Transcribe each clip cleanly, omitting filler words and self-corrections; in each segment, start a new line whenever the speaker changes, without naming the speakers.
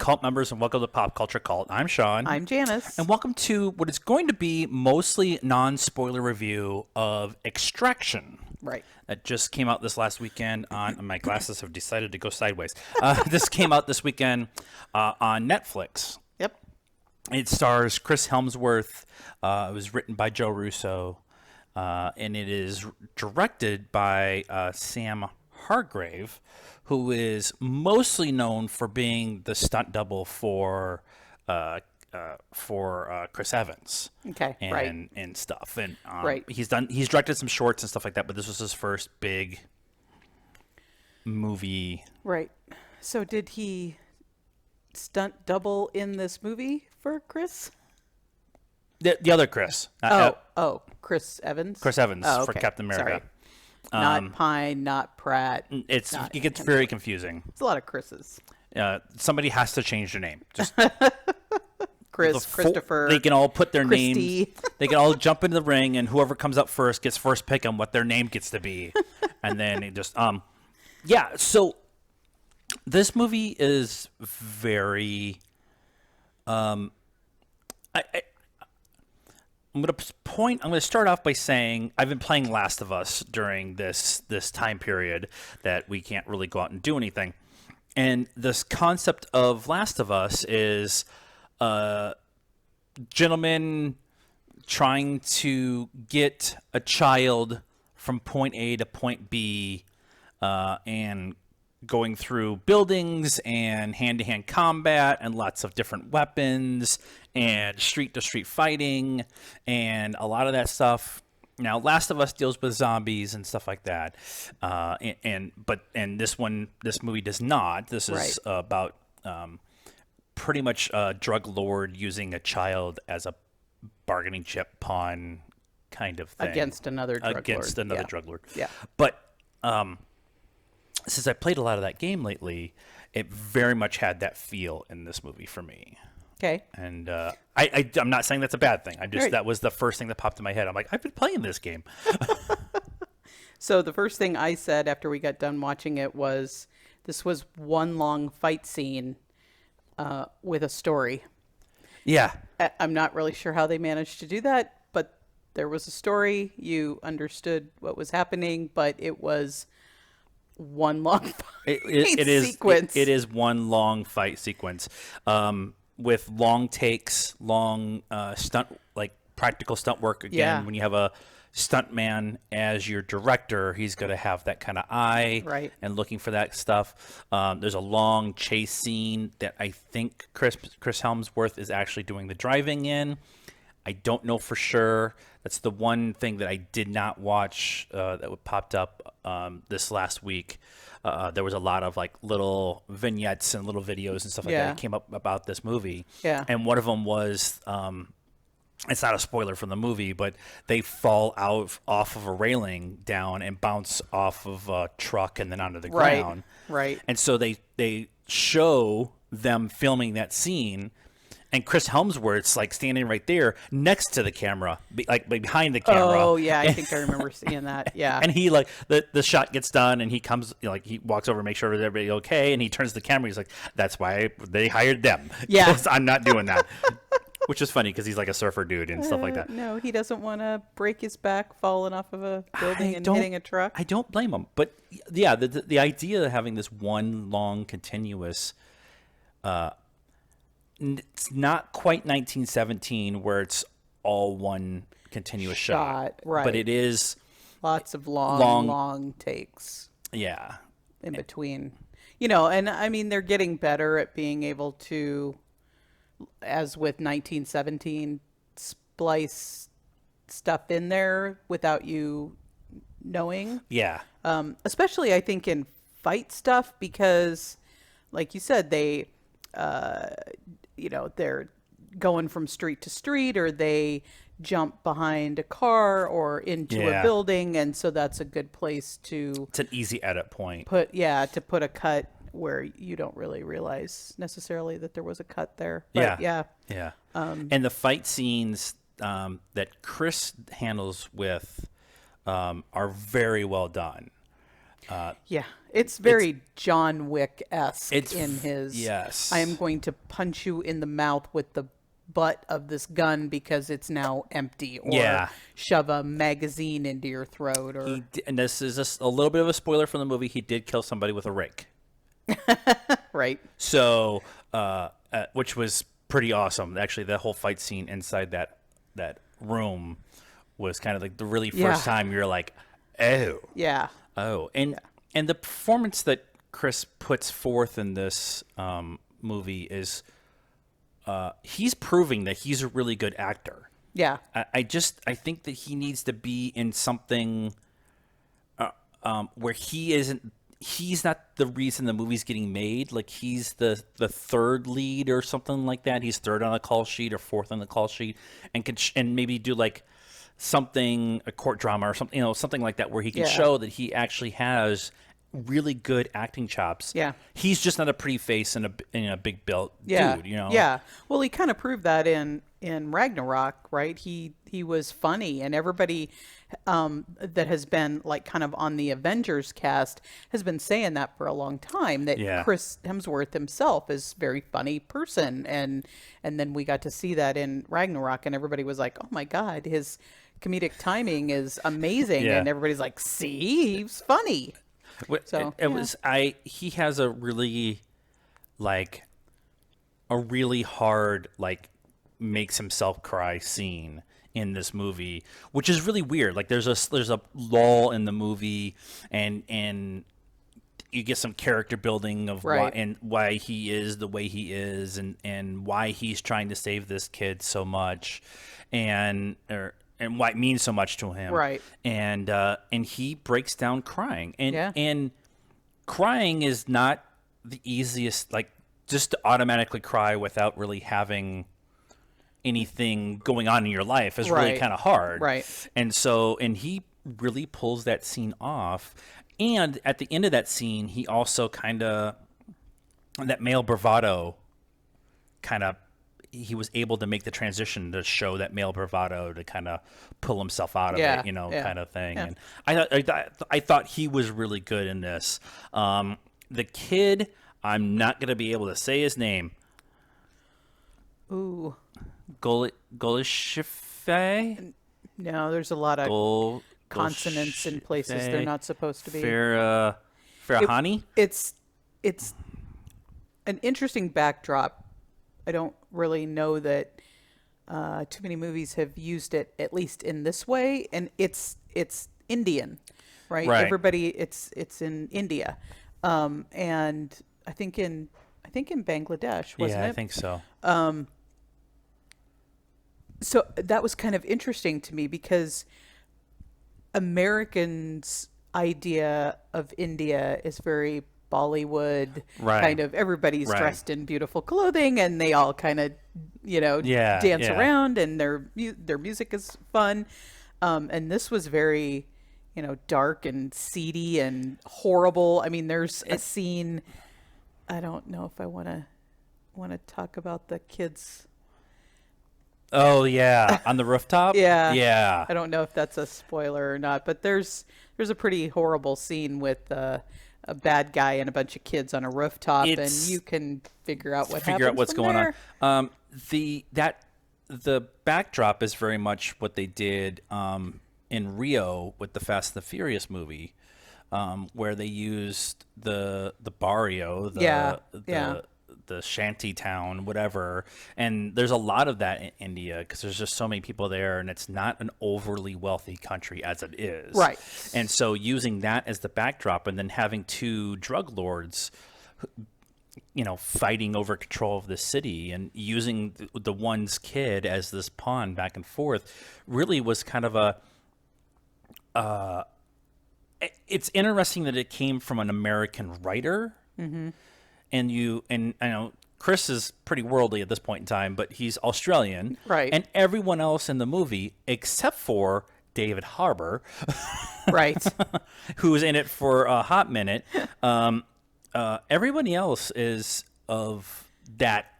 cult members, and welcome to Pop Culture Cult. I'm Sean.
I'm Janice.
And welcome to what is going to be mostly non-spoiler review of Extraction.
Right.
That just came out this last weekend on... My glasses have decided to go sideways. This came out this weekend on Netflix.
Yep.
It stars Chris Hemsworth. It was written by Joe Russo. And it is directed by Sam Hargrave, who is mostly known for being the stunt double for Chris Evans.
Okay,
and stuff. And
right.
He's directed some shorts and stuff like that, but this was his first big movie.
Right. So did he stunt double in this movie for Chris?
The other Chris.
Chris Evans.
Chris Evans for Captain America.
Sorry. Not Pine, not Pratt.
It gets very confusing.
It's a lot of Chris's.
Somebody has to change their name. Just
Christopher.
They can all put their
Christy.
names. They can all jump into the ring, and whoever comes up first gets first pick on what their name gets to be. And then it just So this movie is very. I'm going to start off by saying I've been playing Last of Us during this time period that we can't really go out and do anything. And this concept of Last of Us is gentlemen trying to get a child from point A to point B and going through buildings and hand-to-hand combat and lots of different weapons and street-to-street fighting and a lot of that stuff. Now, Last of Us deals with zombies and stuff like that, but this movie does not. This is about pretty much a drug lord using a child as a bargaining chip pawn kind of thing
Against another
drug lord.
Yeah.
But since I played a lot of that game lately, it very much had that feel in this movie for me.
Okay.
And I'm not saying that's a bad thing.
Right.
That was the first thing that popped in my head. I'm like, I've been playing this game.
So the first thing I said after we got done watching it was, this was one long fight scene with a story.
Yeah.
I'm not really sure how they managed to do that, but there was a story. You understood what was happening, but it was one long fight sequence.
It is one long fight sequence with long takes, long practical stunt work. Again, when you have a stuntman as your director, he's going to have that kind of eye and looking for that stuff. There's a long chase scene that I think Chris Hemsworth is actually doing the driving in. I don't know for sure. That's the one thing that I did not watch that popped up this last week. There was a lot of little vignettes and little videos and stuff like that came up about this movie.
Yeah.
And one of them was, it's not a spoiler from the movie, but they fall off of a railing down and bounce off of a truck and then onto the ground.
Right.
And so they show them filming that scene. And Chris Hemsworth's standing right there next to the camera, behind the camera.
Oh yeah, I think I remember seeing that. Yeah.
And he the shot gets done, and he comes he walks over, make sure everybody's okay, and he turns to the camera. He's like, "That's why they hired them."
Yeah.
I'm not doing that. Which is funny because he's like a surfer dude and stuff like that.
No, he doesn't want to break his back falling off of a building and hitting a truck.
I don't blame him, but yeah, the idea of having this one long continuous. It's not quite 1917 where it's all one continuous shot,
right?
But it is
lots of long takes.
Yeah,
in between, and I mean they're getting better at being able to, as with 1917, splice stuff in there without you knowing.
Yeah.
Especially I think in fight stuff because, like you said, they. They're going from street to street, or they jump behind a car or into a building, and so that's a good place to.
It's an easy edit point.
Put a cut where you don't really realize necessarily that there was a cut there. But
yeah. And the fight scenes that Chris handles with are very well done.
Yeah, it's very John Wick-esque
It's
in his.
yes.
I am going to punch you in the mouth with the butt of this gun because it's now empty, or
Yeah.
shove a magazine into your throat, or
And this is just a little bit of a spoiler from the movie. He did kill somebody with a rake.
right.
So, which was pretty awesome. Actually, the whole fight scene inside that room was kind of like the really first time you're like, oh,
Yeah.
and the performance that Chris puts forth in this movie is he's proving that he's a really good actor.
Yeah.
I think that he needs to be in something where he's not the reason the movie's getting made. Like he's the third lead or something like that. He's third on the call sheet or fourth on the call sheet, and and maybe do like something, a court drama or something, something like that, where he can show that he actually has really good acting chops.
Yeah.
He's just not a pretty face and a big built
Yeah.
dude,
Yeah. Well, he kind of proved that in Ragnarok, right? He was funny, and everybody that has been like kind of on the Avengers cast has been saying that for a long time, that Chris Hemsworth himself is a very funny person, and then we got to see that in Ragnarok, and everybody was like, "Oh my God, his comedic timing is amazing," and everybody's like, "See, he's funny." So
he has a really hard makes himself cry scene in this movie, which is really weird. Like there's a lull in the movie, and you get some character building of why he is the way he is, and why he's trying to save this kid so much, and why it means so much to him.
Right.
And he breaks down crying. And crying is not the easiest, just to automatically cry without really having anything going on in your life is really kind of hard.
Right.
And he really pulls that scene off. And at the end of that scene, he also that male bravado he was able to make the transition to show that male bravado to kind of pull himself out of it, kind of thing.
Yeah.
And I thought he was really good in this. The kid, I'm not going to be able to say his name.
Ooh.
Golishife?
No, there's a lot of consonants in places they're not supposed to be.
Farahani?
It's an interesting backdrop. I don't really know that too many movies have used it, at least in this way, and it's Indian, right? Everybody, it's in India, and I think in Bangladesh, wasn't it?
Yeah, I think so.
So that was kind of interesting to me, because Americans' idea of India is very Bollywood, kind of everybody's dressed in beautiful clothing, and they all kind of, dance around, and their music is fun. And this was very, dark and seedy and horrible. I mean, there's a scene. I don't know if I want to talk about the kids.
Oh yeah, on the rooftop.
Yeah. I don't know if that's a spoiler or not, but there's a pretty horrible scene with a bad guy and a bunch of kids on a rooftop, and you can figure out what's
going
there.
on. The backdrop is very much what they did in Rio with the Fast and the Furious movie, where they used the barrio, the shanty town, whatever. And there's a lot of that in India because there's just so many people there, and it's not an overly wealthy country as it is.
Right.
And so using that as the backdrop, and then having two drug lords, fighting over control of the city, and using the one's kid as this pawn back and forth, really was kind of it's interesting that it came from an American writer. Mm-hmm. And I know Chris is pretty worldly at this point in time, but he's Australian.
Right.
And everyone else in the movie, except for David Harbour,
right,
who's in it for a hot minute, everybody else is of that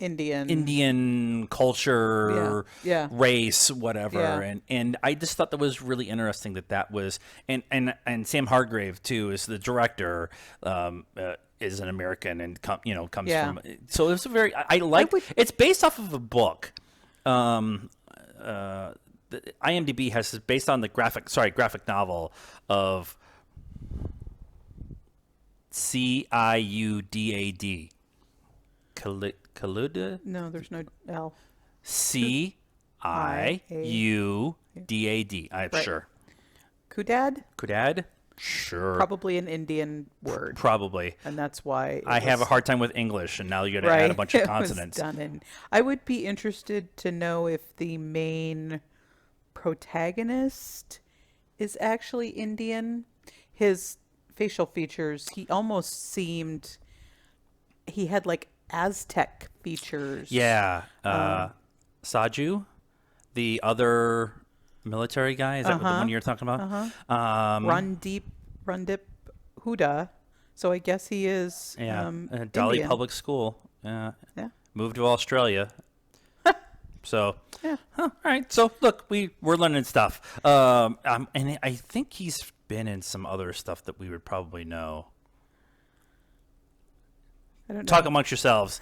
Indian culture, race, whatever.
Yeah.
And I just thought that was really interesting that was, and Sam Hargrave too is the director, is an American and comes from, so it's a very, I like, it's based off of a book. The IMDb has based on the graphic novel of Ciudad. Kaluda?
No, there's no L.
Ciudad. I'm sure.
Kudad?
Sure.
Probably an Indian word.
Probably.
And that's why
I have a hard time with English, and now you're going to add a bunch of consonants.
It was done in. I would be interested to know if the main protagonist is actually Indian. His facial features, he almost seemed, he had like Aztec features.
Yeah. Saju, the other military guy, is that the one you're talking about?
Rundip Huda. So I guess he is
Delhi
Indian.
Public School.
Yeah.
Moved to Australia. So, all right. So, look, we're learning stuff. And I think he's been in some other stuff that we would probably know.
I don't know.
Talk amongst yourselves.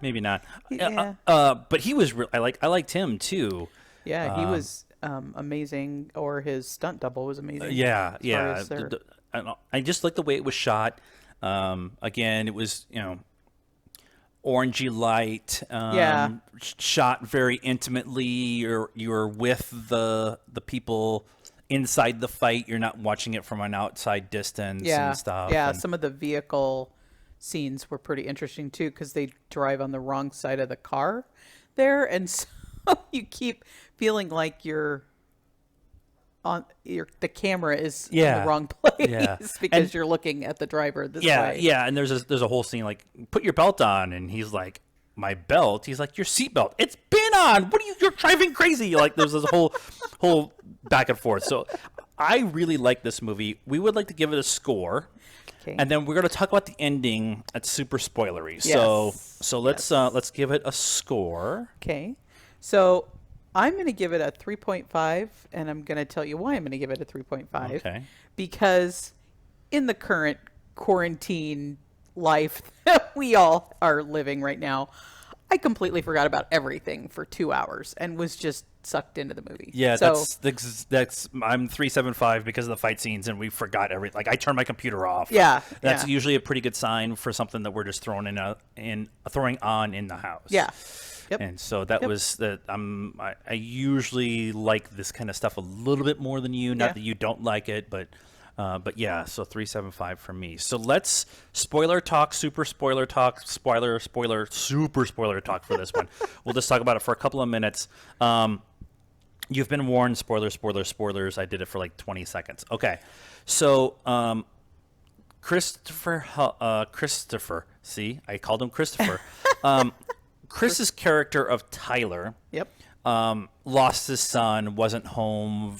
Maybe not.
Yeah.
But he was. I liked him too.
Yeah, he was amazing. Or his stunt double was amazing.
Yeah. I just like the way it was shot. Again, it was orangey light. Shot very intimately. You're with the people inside the fight. You're not watching it from an outside distance and stuff.
Yeah,
and
some of the vehicle scenes were pretty interesting too because they drive on the wrong side of the car there, and so you keep feeling like you're on the camera is in the wrong place because you're looking at the driver this way.
Yeah, and there's a whole scene like, put your belt on, and he's like, my belt? He's like, your seatbelt. It's been on. What are you're driving crazy? Like, there's this whole back and forth. So I really like this movie. We would like to give it a score.
Okay.
And then we're going to talk about the ending. It's super spoilery.
Yes.
So let's give it a score.
Okay. So I'm going to give it a 3.5, and I'm going to tell you why I'm going to give it a 3.5.
Okay.
Because in the current quarantine life that we all are living right now, I completely forgot about everything for 2 hours and was just sucked into the movie.
Yeah,
so,
that's I'm 3.75 because of the fight scenes, and we forgot everything. Like, I turned my computer off.
Yeah,
that's usually a pretty good sign for something that we're just throwing on in the house.
Yeah. Yep.
And so that was that. I usually like this kind of stuff a little bit more than you. Not that you don't like it, but yeah. So 3.75 for me. So let's spoiler talk, super spoiler talk, spoiler, super spoiler talk for this one. We'll just talk about it for a couple of minutes. You've been warned. Spoilers. I did it for like 20 seconds. Okay. So Christopher. See, I called him Christopher. Chris's character of Tyler.
Yep.
Lost his son, wasn't home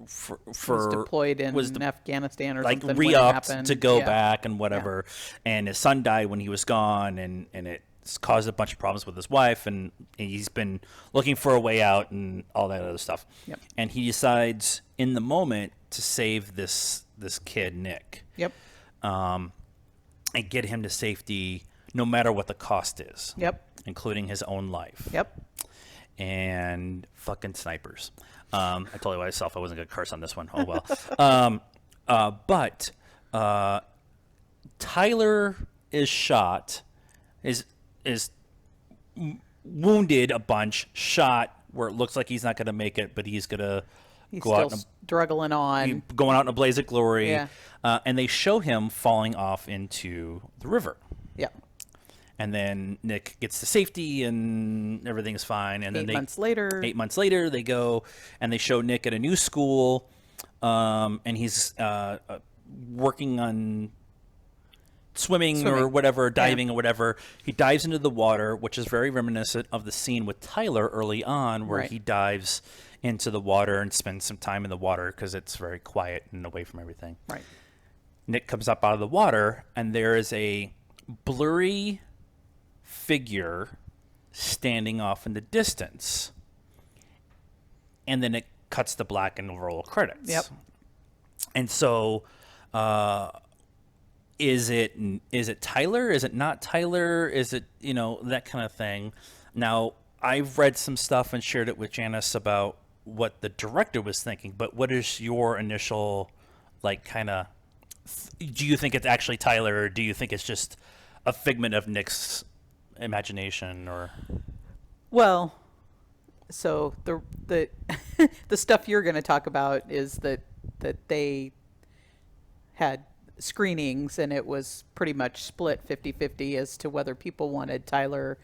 for
was deployed in Afghanistan or
like
something.
Re-upped to go back and whatever. And his son died when he was gone, and it's caused a bunch of problems with his wife, and he's been looking for a way out and all that other stuff.
Yep.
And he decides in the moment to save this kid, Nick.
Yep.
And get him to safety no matter what the cost is.
Yep.
Including his own life.
Yep.
And fucking snipers. I told myself I wasn't going to curse on this one. Oh, well. But Tyler is shot, is wounded a bunch, shot where it looks like he's not going to make it, but he's going to go out.
Struggling on.
Going out in a blaze of glory.
Yeah.
And they show him falling off into the river.
Yeah.
And then Nick gets to safety and everything's fine. And then 8 months later, they go and they show Nick at a new school. And he's working on swimming or whatever, diving or whatever. He dives into the water, which is very reminiscent of the scene with Tyler early on where he dives into the water and spends some time in the water because it's very quiet and away from everything.
Right.
Nick comes up out of the water and there is a blurry figure standing off in the distance, and then it cuts to black and roll credits.
Yep.
And so, is it Tyler? Is it not Tyler? Is it, that kind of thing? Now, I've read some stuff and shared it with Janice about what the director was thinking, but what is your initial, do you think it's actually Tyler, or do you think it's just a figment of Nick's imagination? Or
Well, so the the stuff you're going to talk about is that they had screenings, and it was pretty much split 50-50 as to whether people wanted Tyler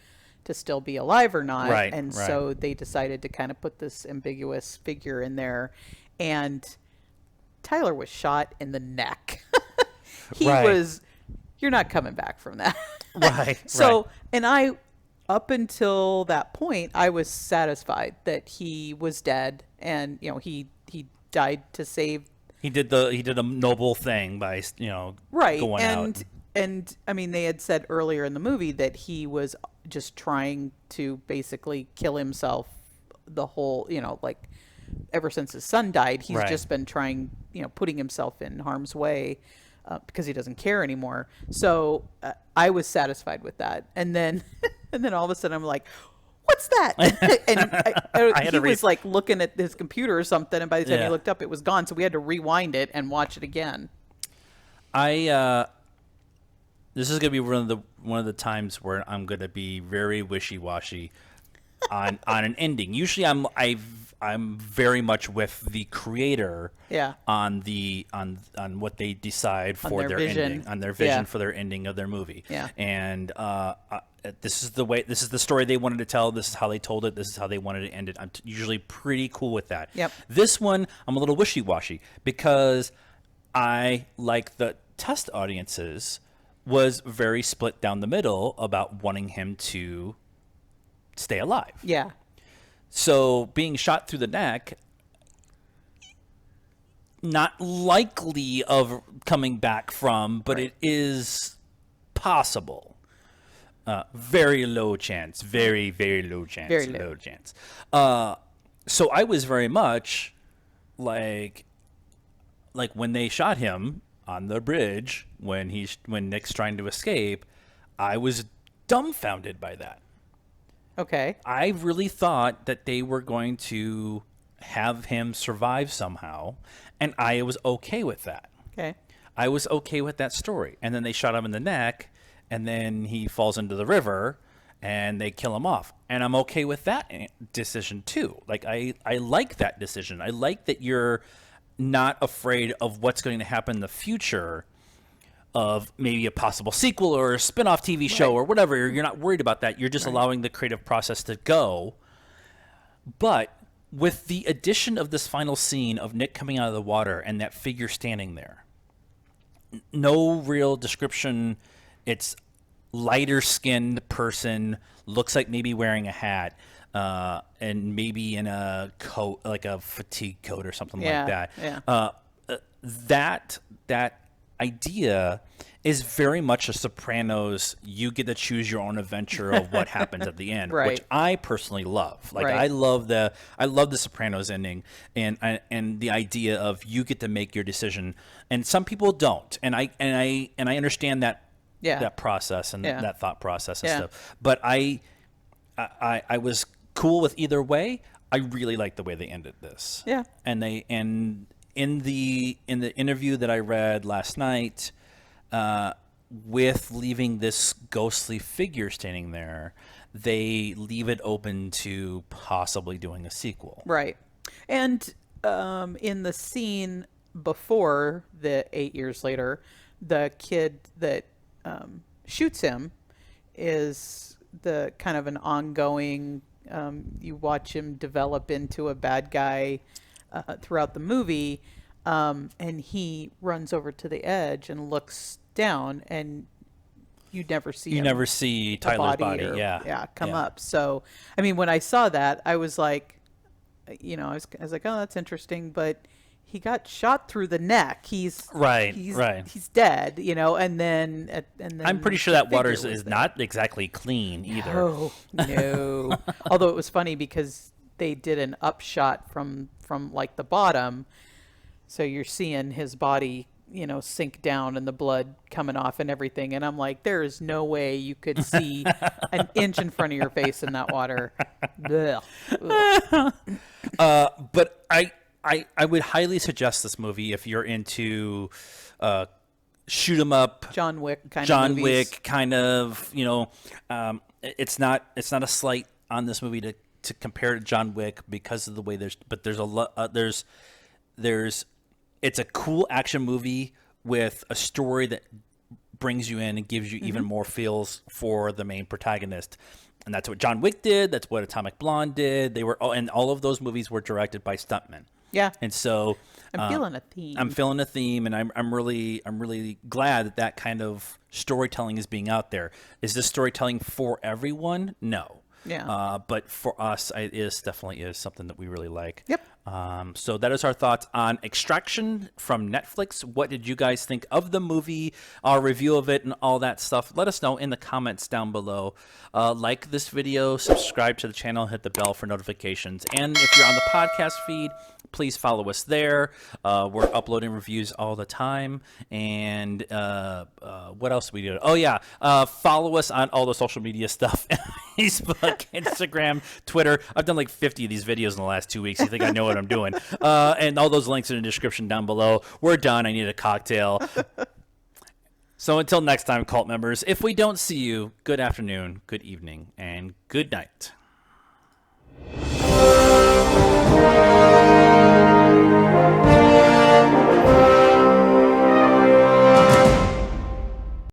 to still be alive or not.
Right,
and
right.
so they decided to kind of put this ambiguous figure in there. And Tyler was shot in the neck.
Right.
You're not coming back from that.
Right.
So,
right.
and up until that point, I was satisfied that he was dead, and he died to save.
He did a noble thing by
Right.
going out.
And I mean, they had said earlier in the movie that he was just trying to basically kill himself the whole, ever since his son died, he's
Right.
just been trying, putting himself in harm's way because he doesn't care anymore. So I was satisfied with that. And then, and then all of a sudden I'm like, what's that? And he was like looking at his computer or something. And by the time he looked up, it was gone. So we had to rewind it and watch it again.
This is gonna be one of the times where I'm gonna be very wishy-washy on an ending. Usually, I'm very much with the creator.
Yeah.
On what they decide for their
vision.
ending, on their vision
Yeah.
for their ending of their movie.
Yeah.
And this is the story they wanted to tell. This is how they told it. This is how they wanted to end it. I'm usually pretty cool with that.
Yep.
This one, I'm a little wishy-washy because I, like the test audiences, was very split down the middle about wanting him to stay alive.
Yeah.
So being shot through the neck, not likely of coming back from, but
Right.
it is possible. Very low chance. Very, very low chance.
Very low.
Low chance. So I was very much like when they shot him on the bridge when Nick's trying to escape, I was dumbfounded by that.
Okay.
I really thought that they were going to have him survive somehow, and I was okay with that.
Okay.
I was okay with that story. And then they shot him in the neck, and then he falls into the river, and they kill him off. And I'm okay with that decision too. Like I like that decision. I like that you're not afraid of what's going to happen in the future of maybe a possible sequel or a spin-off TV show
Right.
or whatever. You're not worried about that. You're just allowing the creative process to go. But with the addition of this final scene of Nick coming out of the water and that figure standing there, no real description. It's lighter skinned person, looks like maybe wearing a hat, and maybe in a coat, like a fatigue coat or something
Yeah,
like that.
yeah.
That idea is very much a Sopranos. You get to choose your own adventure of what happens at the end,
Right.
which I personally love. Like
Right.
I love the Sopranos ending, and the idea of you get to make your decision, and some people don't, and I understand that.
Yeah.
That process and
Yeah.
that thought process and
Yeah.
stuff. But I was cool with either way. I really like the way they ended this.
Yeah.
And in the interview that I read last night, with leaving this ghostly figure standing there, they leave it open to possibly doing a sequel.
Right. And in the scene before the 8 years later, the kid that shoots him is the kind of an ongoing, you watch him develop into a bad guy throughout the movie, and he runs over to the edge and looks down, and you never see him,
never see
the
Tyler's body.
come up. So I mean, when I saw that, I was like, I was like, oh, that's interesting, but he got shot through the neck. He's
Right,
He's
right.
he's dead, and then
I'm pretty sure
the
that water
figure was
is
there.
not exactly clean either.
Oh no! Although it was funny because they did an upshot from like the bottom, so you're seeing his body, sink down and the blood coming off and everything. And I'm like, there is no way you could see an inch in front of your face in that water. Ugh. Ugh.
But I would highly suggest this movie if you're into shoot 'em up,
John Wick kind of
John
movies.
Wick kind of. It's not a slight on this movie to compare to John Wick because of the way there's a lot there's it's a cool action movie with a story that brings you in and gives you even more feels for the main protagonist. And that's what John Wick did. That's what Atomic Blonde did. And all of those movies were directed by stuntmen.
Yeah,
And so
I'm feeling a theme.
I'm feeling a theme, and I'm really glad that kind of storytelling is being out there. Is this storytelling for everyone? No.
Yeah.
But for us, it definitely is something that we really like.
Yep.
So that is our thoughts on Extraction from Netflix. What did you guys think of the movie, our review of it, and all that stuff? Let us know in the comments down below. Like this video, subscribe to the channel, hit the bell for notifications. And if you're on the podcast feed, please follow us there. We're uploading reviews all the time. And what else we do? Oh, yeah. Follow us on all the social media stuff. Facebook, Instagram, Twitter. I've done like 50 of these videos in the last 2 weeks. You think I know what I'm doing. And all those links are in the description down below. We're done. I need a cocktail. So until next time, cult members, if we don't see you, good afternoon, good evening, and good night.